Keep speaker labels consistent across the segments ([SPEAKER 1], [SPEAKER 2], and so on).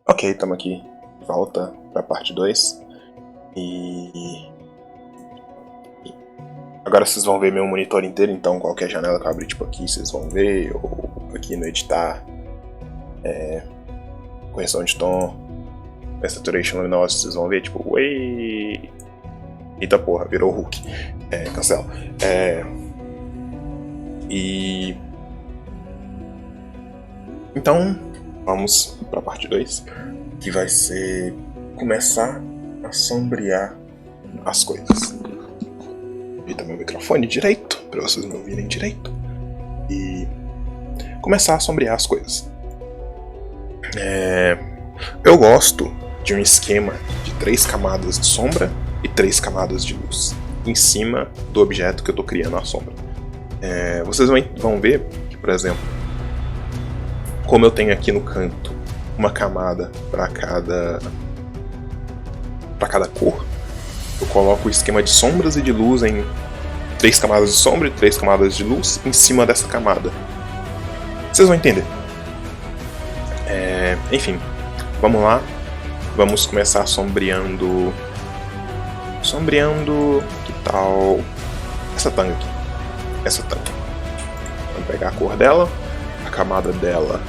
[SPEAKER 1] Ok, estamos aqui de volta para a parte 2. E agora vocês vão ver meu monitor inteiro, então qualquer janela que eu abrir tipo aqui vocês vão ver, ou aqui no editar, correção de tom, saturation luminosa, vocês vão ver tipo, uei, eita porra, virou Hulk, cancela. E então vamos para a parte 2, que vai ser começar a sombrear as coisas. Vira meu microfone direito, para vocês me ouvirem direito. E começar a sombrear as coisas. Eu gosto de um esquema de 3 camadas de sombra e 3 camadas de luz em cima do objeto que eu estou criando a sombra. Vocês vão ver que, por exemplo, como eu tenho aqui no canto uma camada para cada cor, eu coloco o esquema de sombras e de luz em 3 camadas de sombra e 3 camadas de luz em cima dessa camada. Vocês vão entender. Enfim, vamos lá. Vamos começar sombreando. Que tal essa tanga aqui? Essa tanga. Vamos pegar a cor dela. A camada dela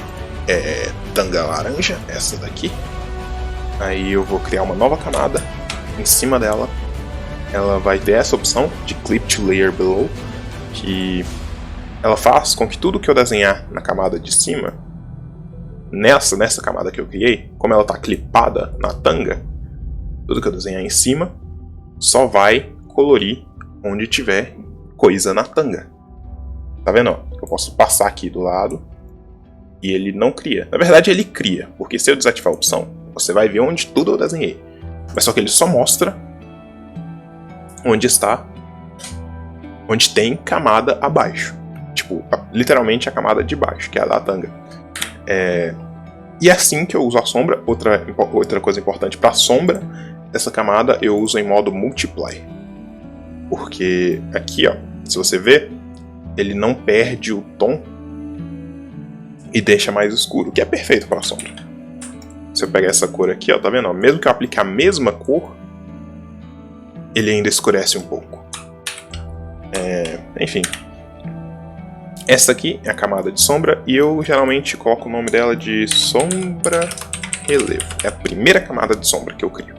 [SPEAKER 1] é tanga laranja, essa daqui. Aí eu vou criar uma nova camada em cima dela. Ela vai ter essa opção de Clip to Layer Below, que ela faz com que tudo que eu desenhar na camada de cima, nessa camada que eu criei, como ela está clipada na tanga, tudo que eu desenhar em cima só vai colorir onde tiver coisa na tanga. Tá vendo? Eu posso passar aqui do lado e ele não cria. Na verdade ele cria, porque se eu desativar a opção, você vai ver onde tudo eu desenhei. Mas só que ele só mostra onde tem camada abaixo. Tipo, literalmente a camada de baixo, que é a da tanga. E assim que eu uso a sombra, outra coisa importante para a sombra dessa camada, eu uso em modo Multiply. Porque aqui, ó, se você ver, ele não perde o tom e deixa mais escuro, que é perfeito para a sombra. Se eu pegar essa cor aqui, ó, tá vendo? Mesmo que eu aplique a mesma cor, ele ainda escurece um pouco. Enfim. Essa aqui é a camada de sombra e eu geralmente coloco o nome dela de sombra relevo. É a primeira camada de sombra que eu crio,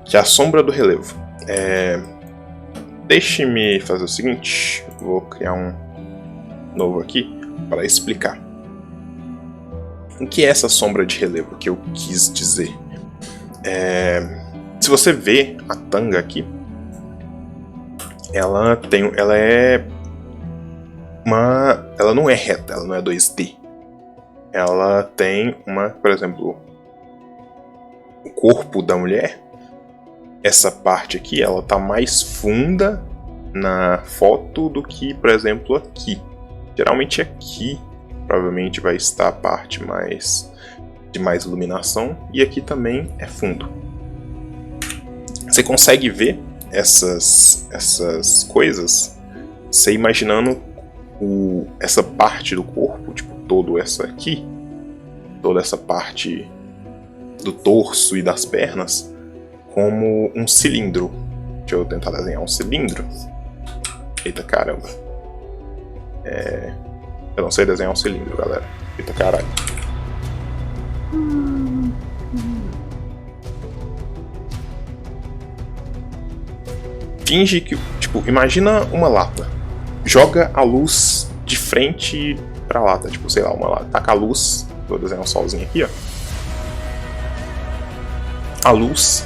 [SPEAKER 1] que é a sombra do relevo. Deixe-me fazer o seguinte, vou criar um novo aqui para explicar. O que é essa sombra de relevo que eu quis dizer? Se você vê a tanga aqui, ela não é reta, ela não é 2D. Ela tem por exemplo, o corpo da mulher, essa parte aqui, ela tá mais funda na foto do que, por exemplo, aqui. Geralmente aqui, provavelmente vai estar a parte de mais iluminação, e aqui também é fundo. Você consegue ver essas coisas você imaginando essa parte do corpo, tipo toda essa parte do torso e das pernas, como um cilindro. Deixa eu tentar desenhar um cilindro. Eita caramba. Eu não sei desenhar um cilindro, galera. Eita caralho. Finge que, tipo, imagina uma lata. Joga a luz de frente pra lata, tipo, sei lá, uma lata. Taca a luz, vou desenhar um solzinho aqui, ó. A luz,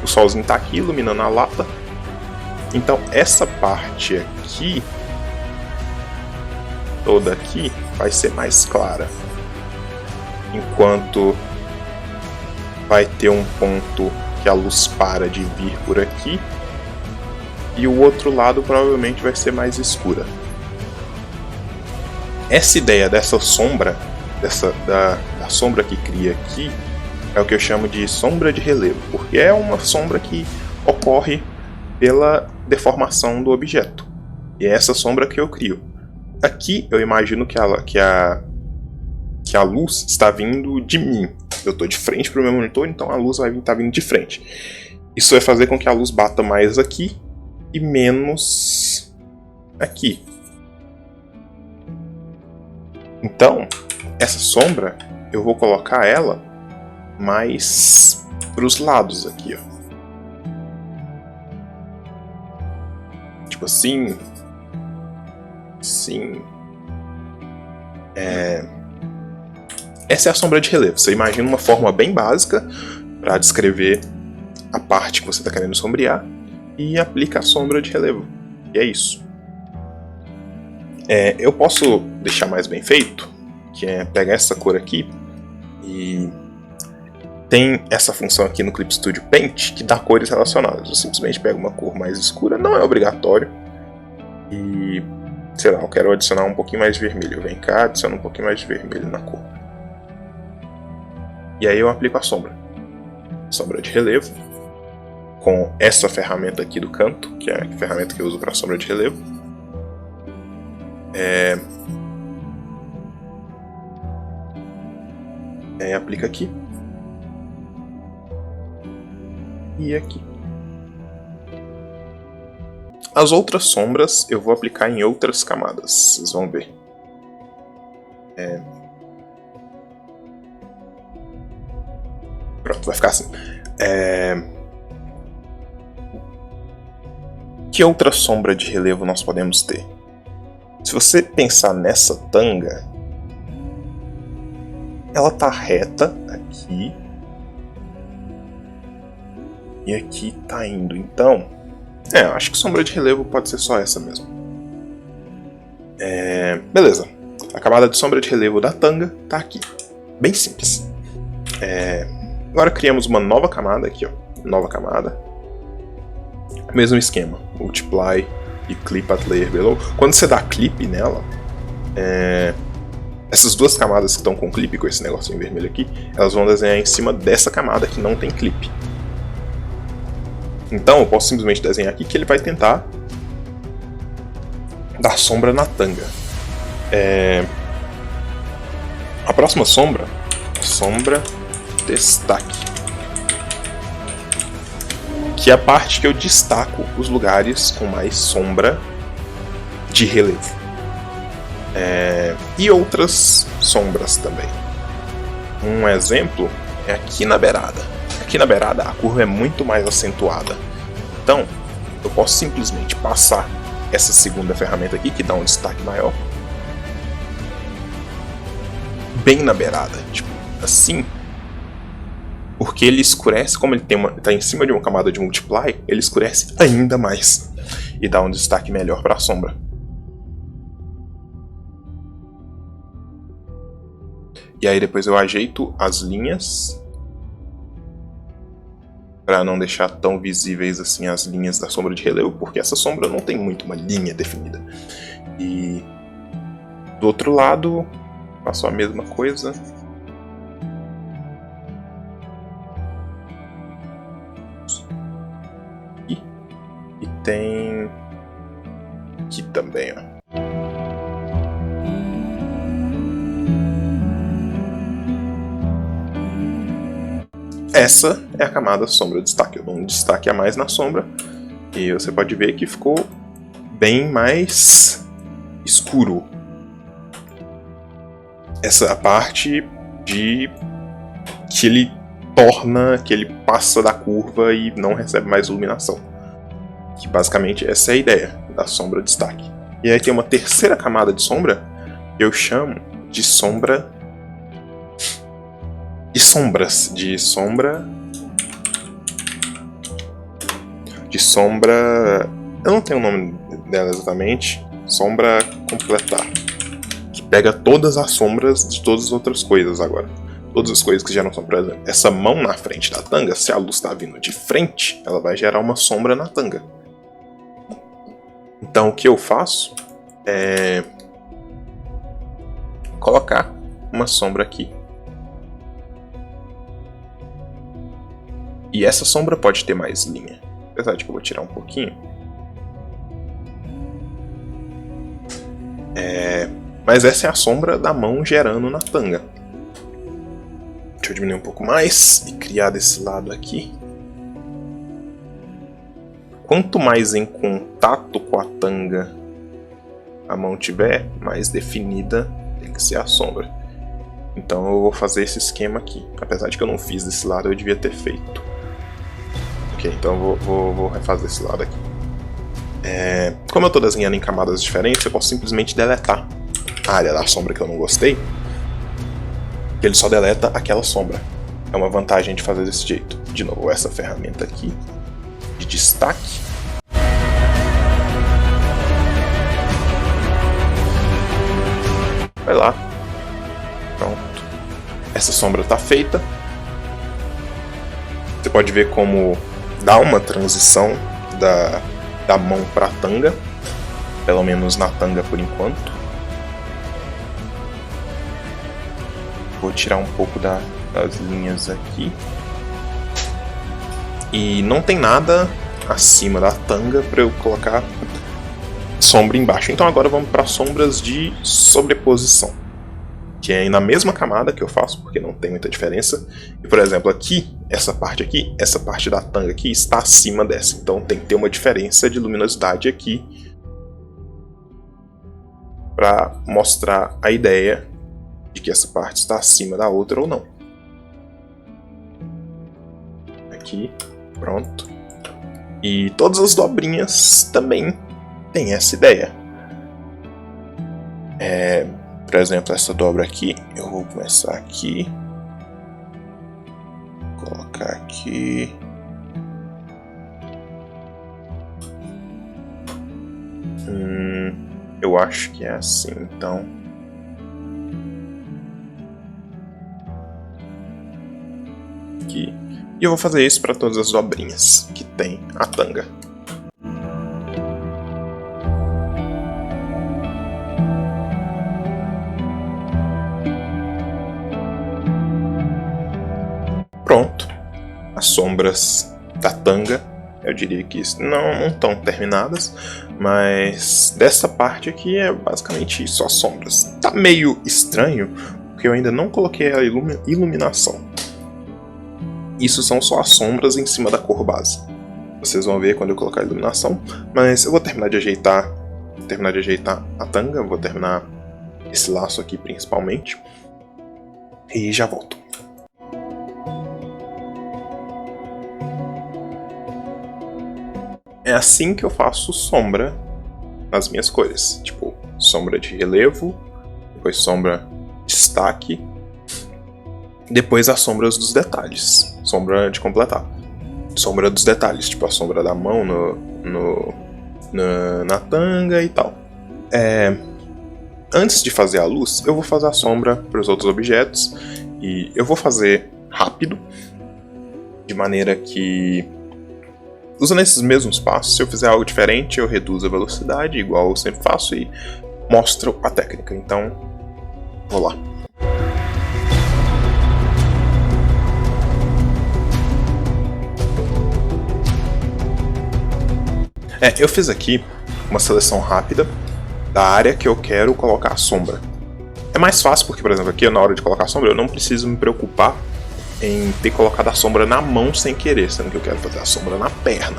[SPEAKER 1] o solzinho tá aqui iluminando a lata. Então essa parte aqui, toda aqui, vai ser mais clara. Enquanto vai ter um ponto que a luz para de vir por aqui. E o outro lado provavelmente vai ser mais escura. Essa ideia dessa sombra, da sombra que cria aqui, é o que eu chamo de sombra de relevo, porque é uma sombra que ocorre pela deformação do objeto. E é essa sombra que eu crio. Aqui eu imagino que a luz está vindo de mim. eu estou de frente para o meu monitor, então a luz vai estar vindo de frente. Isso vai fazer com que a luz bata mais aqui e menos aqui. Então, essa sombra, eu vou colocar ela mais para os lados aqui, ó. Tipo assim. Sim. Essa é a sombra de relevo. Você imagina uma forma bem básica para descrever a parte que você está querendo sombrear e aplica a sombra de relevo. E é isso. Eu posso deixar mais bem feito, que é pegar essa cor aqui e tem essa função aqui no Clip Studio Paint que dá cores relacionadas. Eu simplesmente pego uma cor mais escura, não é obrigatório, e sei lá, eu quero adicionar um pouquinho mais de vermelho. Eu venho cá, adiciono um pouquinho mais de vermelho na cor. E aí eu aplico a sombra. Sombra de relevo. Com essa ferramenta aqui do canto, que é a ferramenta que eu uso para sombra de relevo. Aplica aqui. E aqui. As outras sombras eu vou aplicar em outras camadas, vocês vão ver. Pronto, vai ficar assim. Que outra sombra de relevo nós podemos ter? Se você pensar nessa tanga, ela tá reta aqui. E aqui tá indo, então... eu acho que sombra de relevo pode ser só essa mesmo. Beleza. A camada de sombra de relevo da tanga tá aqui. Bem simples. Agora criamos uma nova camada aqui, ó. Nova camada. Mesmo esquema. Multiply e Clip at Layer Below. Quando você dá clip nela, essas duas camadas que estão com clipe, com esse negocinho vermelho aqui, elas vão desenhar em cima dessa camada que não tem clipe. Então eu posso simplesmente desenhar aqui que ele vai tentar dar sombra na tanga. A próxima sombra, sombra destaque, que é a parte que eu destaco os lugares com mais sombra de relevo. E outras sombras também. Um exemplo é aqui na beirada. Aqui na beirada a curva é muito mais acentuada. Então, eu posso simplesmente passar essa segunda ferramenta aqui, que dá um destaque maior, bem na beirada, tipo assim, porque ele escurece, como ele tá em cima de uma camada de multiply, ele escurece ainda mais e dá um destaque melhor para a sombra. E aí depois eu ajeito as linhas para não deixar tão visíveis assim as linhas da sombra de relevo, porque essa sombra não tem muito uma linha definida. E do outro lado, faço a mesma coisa. E tem aqui também, ó. Essa é a camada sombra destaque. Eu dou um destaque a mais na sombra e você pode ver que ficou bem mais escuro. Essa é a parte de que ele torna, que ele passa da curva e não recebe mais iluminação. Que basicamente essa é a ideia da sombra destaque. E aí tem uma terceira camada de sombra que eu chamo de sombra de sombras, de sombra, eu não tenho o nome dela exatamente, sombra completar, que pega todas as sombras de todas as outras coisas agora, todas as coisas que geram sombra. Por exemplo, essa mão na frente da tanga, se a luz está vindo de frente, ela vai gerar uma sombra na tanga. Então o que eu faço é colocar uma sombra aqui. E essa sombra pode ter mais linha. Apesar de que eu vou tirar um pouquinho. Mas essa é a sombra da mão gerando na tanga. Deixa Deixa eu diminuir um pouco mais e criar desse lado aqui. Quanto mais em contato com a tanga a mão tiver, mais definida tem que ser a sombra. Então eu vou fazer esse esquema aqui. Apesar de que eu não fiz desse lado, eu devia ter feito. Ok, então eu vou refazer esse lado aqui. Como eu estou desenhando em camadas diferentes, eu posso simplesmente deletar a área da sombra que eu não gostei. Ele só deleta aquela sombra. É uma vantagem de fazer desse jeito. De novo, essa ferramenta aqui de destaque. Vai lá. Pronto. Essa sombra está feita. Você pode ver como dá uma transição da mão para a tanga. Pelo menos na tanga por enquanto. Vou tirar um pouco das linhas aqui. E não tem nada acima da tanga para eu colocar sombra embaixo. Então agora vamos para sombras de sobreposição, que é na mesma camada que eu faço, porque não tem muita diferença. E por exemplo, aqui, essa parte da tanga aqui está acima dessa. Então tem que ter uma diferença de luminosidade aqui para mostrar a ideia de que essa parte está acima da outra ou não. Aqui, pronto. E todas as dobrinhas também têm essa ideia. Por exemplo, essa dobra aqui, eu vou começar aqui, colocar aqui. Eu acho que é assim, então. Aqui. E eu vou fazer isso para todas as dobrinhas que tem a tanga. Pronto. As sombras da tanga, eu diria que não estão terminadas, mas dessa parte aqui é basicamente só sombras. Tá meio estranho, porque eu ainda não coloquei a iluminação. Isso são só as sombras em cima da cor base. Vocês vão ver quando eu colocar a iluminação, mas eu vou terminar de ajeitar a tanga, vou terminar esse laço aqui principalmente, e já volto. É assim que eu faço sombra nas minhas cores, tipo sombra de relevo, depois sombra de destaque, depois as sombras dos detalhes, sombra de completar, sombra dos detalhes, tipo a sombra da mão na tanga e tal. Antes de fazer a luz, eu vou fazer a sombra para os outros objetos, e eu vou fazer rápido, de maneira que, usando esses mesmos passos, se eu fizer algo diferente, eu reduzo a velocidade, igual eu sempre faço, e mostro a técnica. Então, vou lá. Eu fiz aqui uma seleção rápida da área que eu quero colocar a sombra. É mais fácil porque, por exemplo, aqui na hora de colocar a sombra, eu não preciso me preocupar em ter colocado a sombra na mão sem querer, sendo que eu quero fazer a sombra na perna.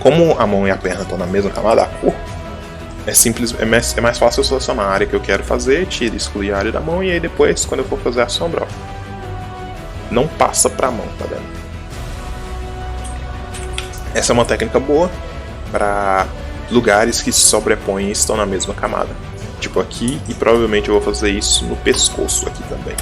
[SPEAKER 1] Como a mão e a perna estão na mesma camada, a cor, é mais fácil eu selecionar a área que eu quero fazer, tiro e excluir a área da mão, e aí depois, quando eu for fazer a sombra, ó, não passa pra mão, tá vendo? Essa é uma técnica boa para lugares que se sobrepõem e estão na mesma camada. Tipo aqui, e provavelmente eu vou fazer isso no pescoço aqui também.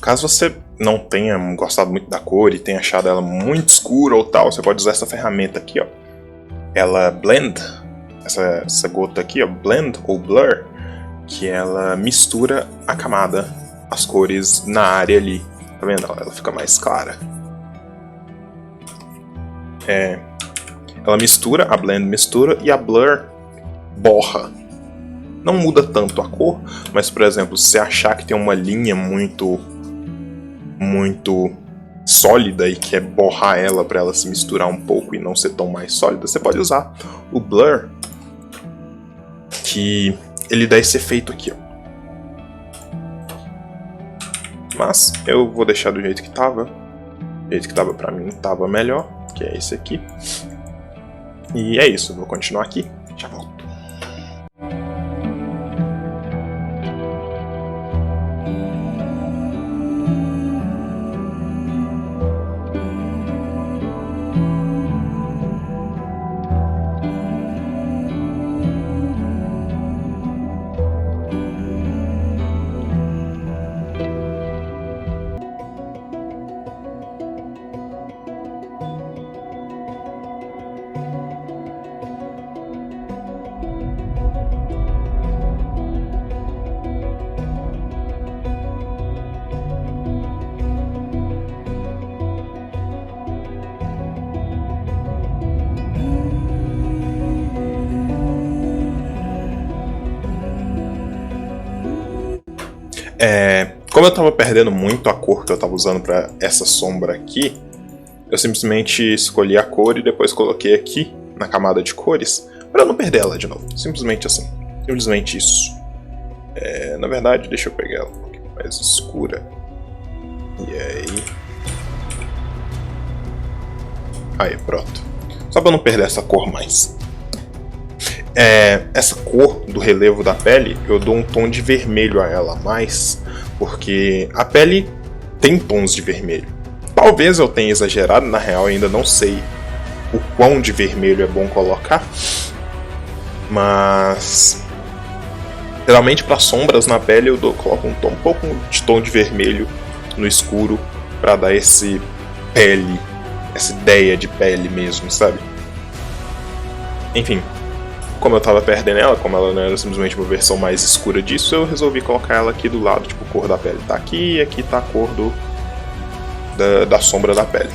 [SPEAKER 1] Caso você não tenha gostado muito da cor e tenha achado ela muito escura ou tal, você pode usar essa ferramenta aqui, ó. Ela blend, essa gota aqui, ó, blend ou blur, que ela mistura a camada, as cores na área ali. Tá vendo? Ela fica mais clara. ela mistura, a Blend mistura e a Blur borra. Não muda tanto a cor, mas por exemplo, se você achar que tem uma linha muito sólida e quer borrar ela para ela se misturar um pouco e não ser tão mais sólida, você pode usar o Blur, que ele dá esse efeito aqui, ó. Mas eu vou deixar do jeito que tava. Do jeito que tava pra mim tava melhor, que é esse aqui. E é isso, eu vou continuar aqui. Já volto. Como eu tava perdendo muito a cor que eu tava usando para essa sombra aqui, eu simplesmente escolhi a cor e depois coloquei aqui na camada de cores para não perder ela de novo. Simplesmente assim. Simplesmente isso. Na verdade, deixa eu pegar ela um pouquinho mais escura. E aí... Aí, pronto. Só para não perder essa cor mais. Essa cor do relevo da pele, eu dou um tom de vermelho a ela mais, porque a pele tem tons de vermelho. Talvez eu tenha exagerado, na real ainda não sei o quão de vermelho é bom colocar, mas geralmente para sombras na pele eu coloco um pouco de tom de vermelho no escuro para dar essa ideia de pele mesmo, sabe? Enfim. Como eu tava perdendo ela, como ela não era simplesmente uma versão mais escura disso, eu resolvi colocar ela aqui do lado, tipo, a cor da pele tá aqui e aqui tá a cor da sombra da pele.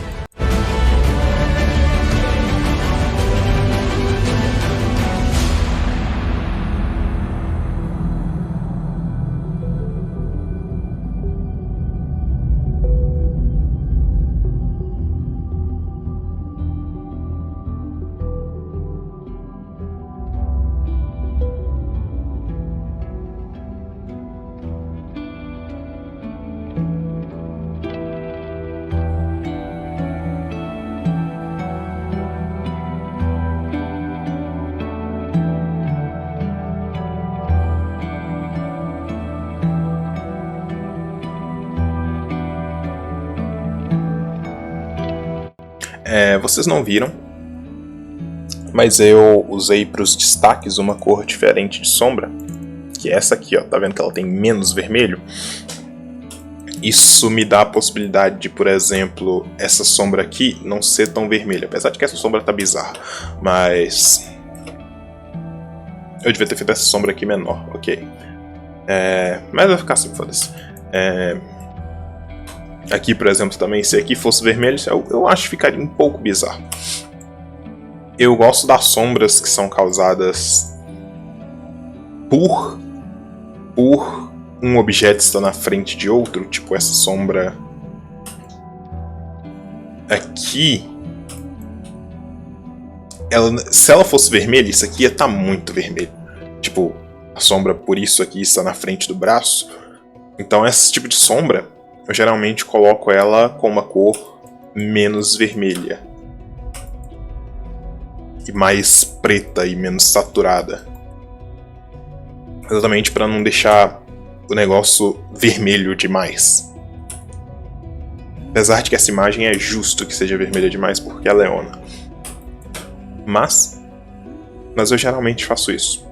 [SPEAKER 1] Vocês não viram, mas eu usei para os destaques uma cor diferente de sombra, que é essa aqui, ó. Tá vendo que ela tem menos vermelho? Isso me dá a possibilidade de, por exemplo, essa sombra aqui não ser tão vermelha, apesar de que essa sombra tá bizarra, mas eu devia ter feito essa sombra aqui menor, ok. Mas vai ficar assim, foda-se. Aqui, por exemplo, também, se aqui fosse vermelho, eu acho que ficaria um pouco bizarro. Eu gosto das sombras que são causadas por um objeto estar na frente de outro, tipo essa sombra aqui. Se ela fosse vermelha, isso aqui ia estar muito vermelho. Tipo, a sombra por isso aqui está na frente do braço. Então esse tipo de sombra, eu geralmente coloco ela com uma cor menos vermelha. E mais preta e menos saturada. Exatamente para não deixar o negócio vermelho demais. Apesar de que essa imagem é justo que seja vermelha demais porque ela é Leona. Mas eu geralmente faço isso.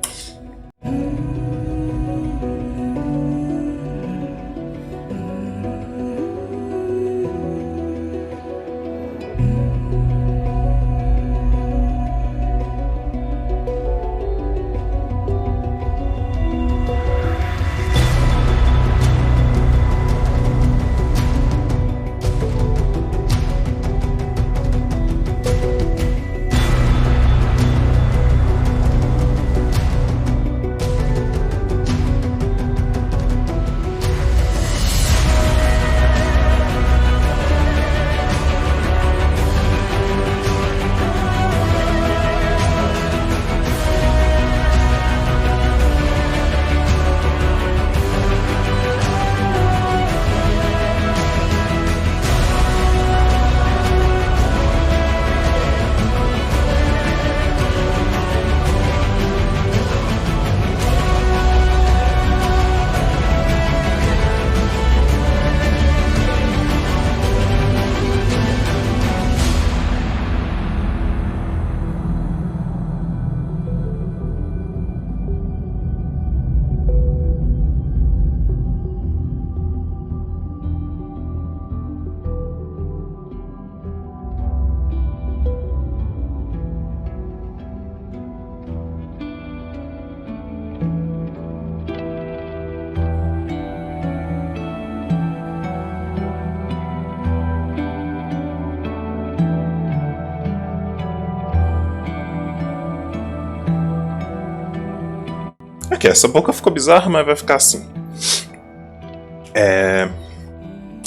[SPEAKER 1] Ok, essa boca ficou bizarra, mas vai ficar assim.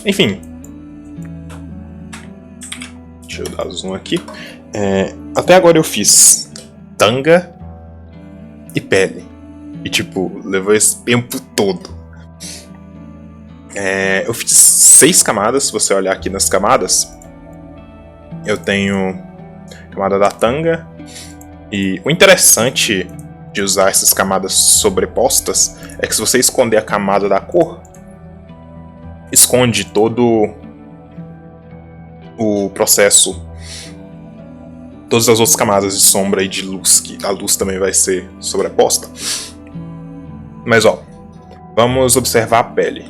[SPEAKER 1] Enfim. Deixa eu dar zoom aqui. Até agora eu fiz tanga e pele. E tipo, levou esse tempo todo. Eu fiz 6 camadas. Se você olhar aqui nas camadas, eu tenho a camada da tanga. E o interessante de usar essas camadas sobrepostas é que se você esconder a camada da cor, esconde todo o processo, todas as outras camadas de sombra e de luz, que a luz também vai ser sobreposta. Mas ó, vamos observar a pele.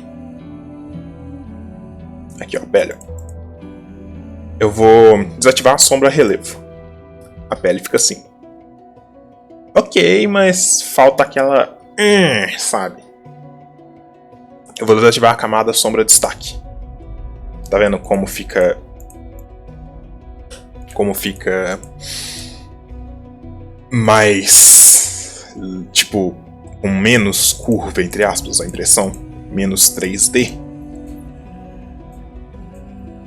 [SPEAKER 1] Aqui ó, pele. Eu vou desativar a sombra relevo. A pele fica assim. Ok, mas falta aquela... sabe? Eu vou desativar a camada sombra destaque. Tá vendo como fica... mais... tipo, com menos curva, entre aspas, a impressão. Menos 3D.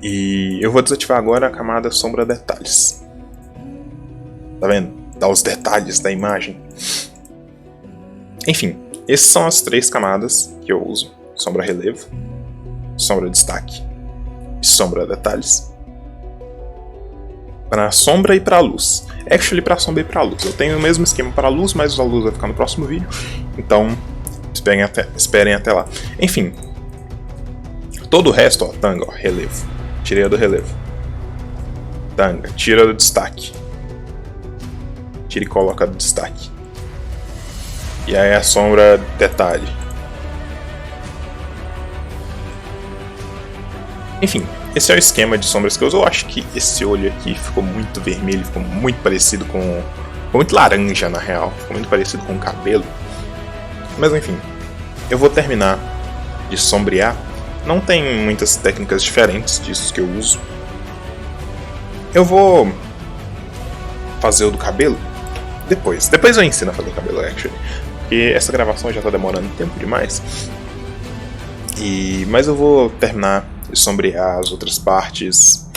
[SPEAKER 1] E eu vou desativar agora a camada sombra detalhes. Tá vendo? Dá os detalhes da imagem. Enfim, essas são as 3 camadas que eu uso. Sombra relevo, sombra destaque e sombra detalhes. Para a sombra e para a luz. Actually, para a sombra e para a luz. Eu tenho o mesmo esquema para a luz, mas a luz vai ficar no próximo vídeo. Então, esperem até lá. Enfim. Todo o resto, ó, tanga, ó, relevo. Tirei do relevo. Tanga, tira do destaque. Tira e coloca do destaque. E aí a sombra detalhe. Enfim, esse é o esquema de sombras que eu uso. Eu acho que esse olho aqui ficou muito vermelho, ficou muito parecido com... ficou muito laranja na real, ficou muito parecido com o cabelo. Mas enfim, eu vou terminar de sombrear. Não tem muitas técnicas diferentes disso que eu uso. Eu vou fazer o do cabelo depois. Depois eu ensino a fazer o cabelo, actually. Porque essa gravação já tá demorando tempo demais. Mas eu vou terminar de sombrear as outras partes.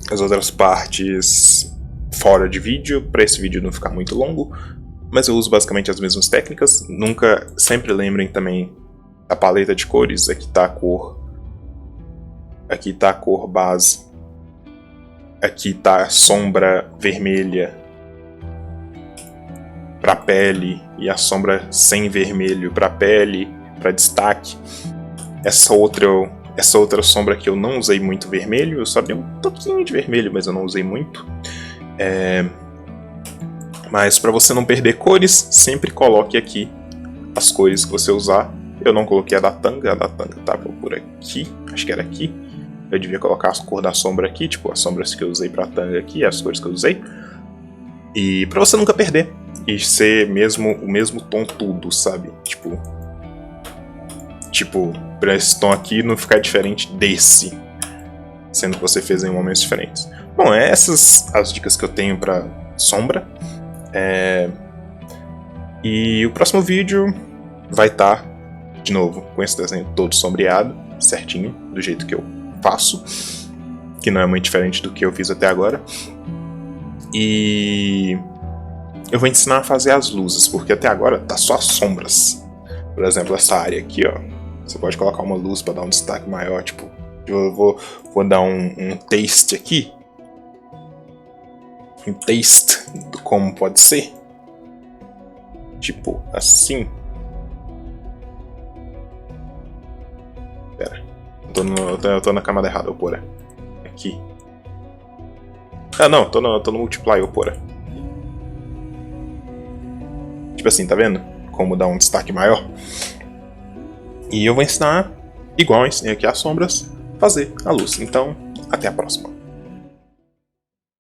[SPEAKER 1] As outras partes fora de vídeo, para esse vídeo não ficar muito longo. Mas eu uso basicamente as mesmas técnicas. Sempre lembrem também a paleta de cores. Aqui tá a cor. Aqui tá a cor base. Aqui tá a sombra vermelha para pele e a sombra sem vermelho para pele, para destaque. Essa outra sombra que eu não usei muito vermelho, eu só dei um pouquinho de vermelho, mas eu não usei muito. Mas para você não perder cores, sempre coloque aqui as cores que você usar. Eu não coloquei a da tanga tava por aqui, acho que era aqui. Eu devia colocar a cor da sombra aqui, tipo as sombras que eu usei pra tanga aqui, as cores que eu usei. E pra você nunca perder. E ser o mesmo tom tudo, sabe? Tipo, pra esse tom aqui não ficar diferente desse. Sendo que você fez em momentos diferentes. Bom, essas as dicas que eu tenho pra sombra. E o próximo vídeo vai estar, de novo, com esse desenho todo sombreado, certinho, do jeito que eu faço. Que não é muito diferente do que eu fiz até agora. E eu vou ensinar a fazer as luzes, porque até agora tá só as sombras. Por exemplo, essa área aqui, ó. Você pode colocar uma luz para dar um destaque maior, tipo... Eu vou dar um taste aqui. Um taste do como pode ser. Tipo, assim. Pera. Eu tô na camada errada, Opora. Aqui. Ah, não, tô no Multiply, Opora. Tipo assim, tá vendo? Como dar um destaque maior. E eu vou ensinar, igual eu ensinei aqui as sombras, fazer a luz. Então, até a próxima.